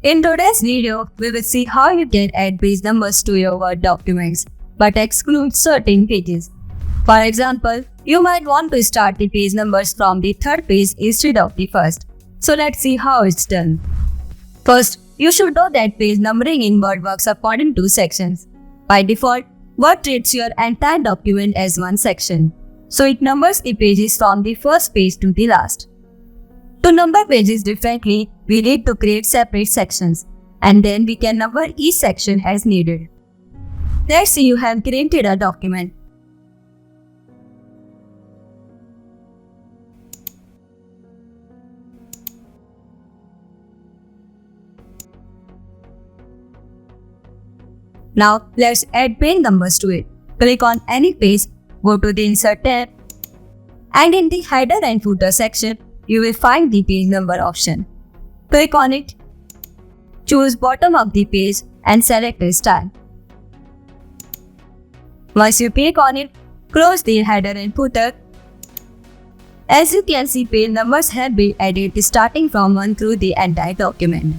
In today's video, we will see how you can add page numbers to your Word documents, but exclude certain pages. For example, you might want to start the page numbers from the third page instead of the first. So let's see how it's done. First, you should know that page numbering in Word works according to sections. By default, Word treats your entire document as one section, so it numbers the pages from the first page to the last. To number pages differently, we need to create separate sections, and then we can number each section as needed. Let's say you have created a document. Now let's add page numbers to it. Click on any page, go to the Insert tab, and in the Header and Footer section, you will find the page number option. Click on it, choose bottom of the page and select a style. Once you click on it, close the header and footer. As you can see, page numbers have been added starting from 1 through the entire document.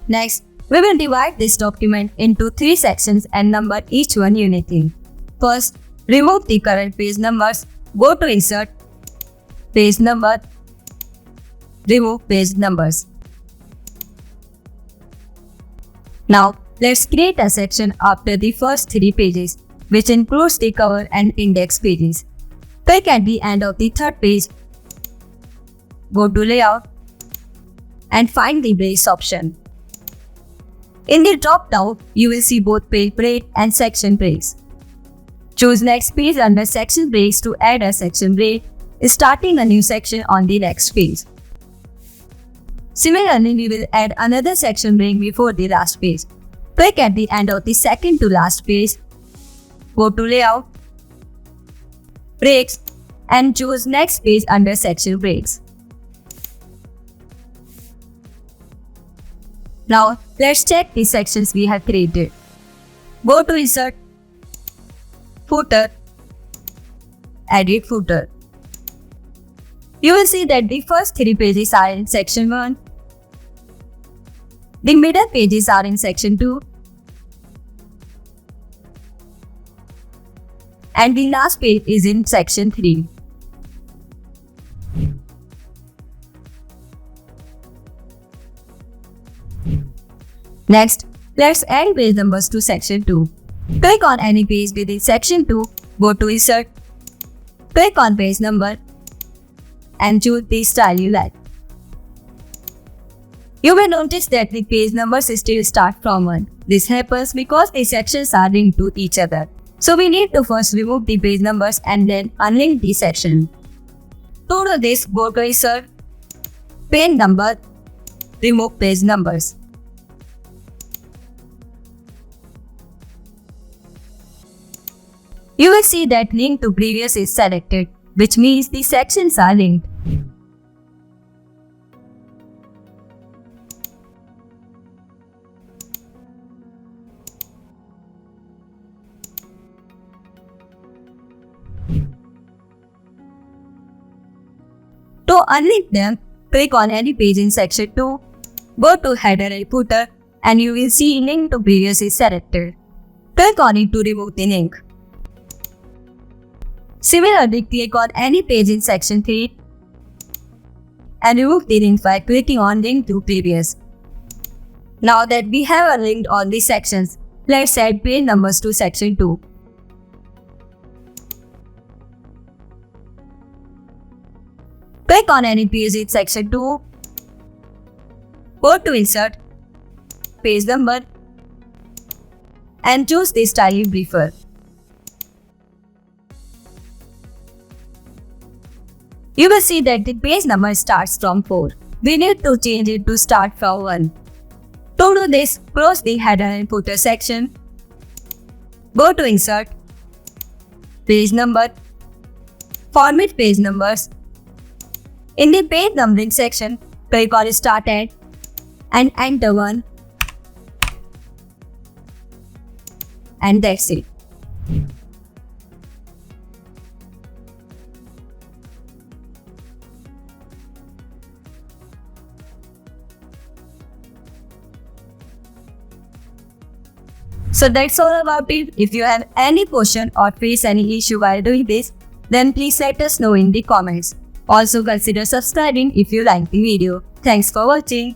Next, we will divide this document into 3 sections and number each one uniquely. First, remove the current page numbers, go to Insert, Page Number, remove page numbers. Now, let's create a section after the first 3 pages, which includes the cover and index pages. Click at the end of the third page, go to Layout, and find the breaks option. In the drop-down, you will see both page break and section breaks. Choose Next Page under Section Breaks to add a section break, starting a new section on the next page. Similarly, we will add another section break before the last page. Click at the end of the second to last page, go to Layout, Breaks, and choose Next Page under Section Breaks. Now, let's check the sections we have created. Go to Insert, Footer, Edit Footer. You will see that the first 3 pages are in section 1, the middle pages are in section 2, and the last page is in section 3. Next, let's add page numbers to section 2. Click on any page within section 2, go to Insert, click on Page Number, and choose the style you like. You will notice that the page numbers still start from 1. This happens because the sections are linked to each other. So we need to first remove the page numbers and then unlink the section. To do this, go to Insert, Page Number, remove page numbers. You will see that Link to Previous is selected, which means the sections are linked. To unlink them, click on any page in section 2, go to Header and Footer, and you will see Link to Previous is selected. Click on it to remove the link. Similarly, click on any page in section 3 and remove the link by clicking on Link to Previous. Now that we have linked all the sections, let's add page numbers to section 2. Click on any page in section 2, go to Insert, Page Number, and choose the style you prefer. You will see that the page number starts from 4. We need to change it to start from 1. To do this, close the Header and Footer section, go to Insert, Page Number, Format Page Numbers. In the Page Numbering section, click on Start At and enter 1. And that's it. So that's all about it. If you have any question or face any issue while doing this, then please let us know in the comments. Also consider subscribing if you like the video. Thanks for watching.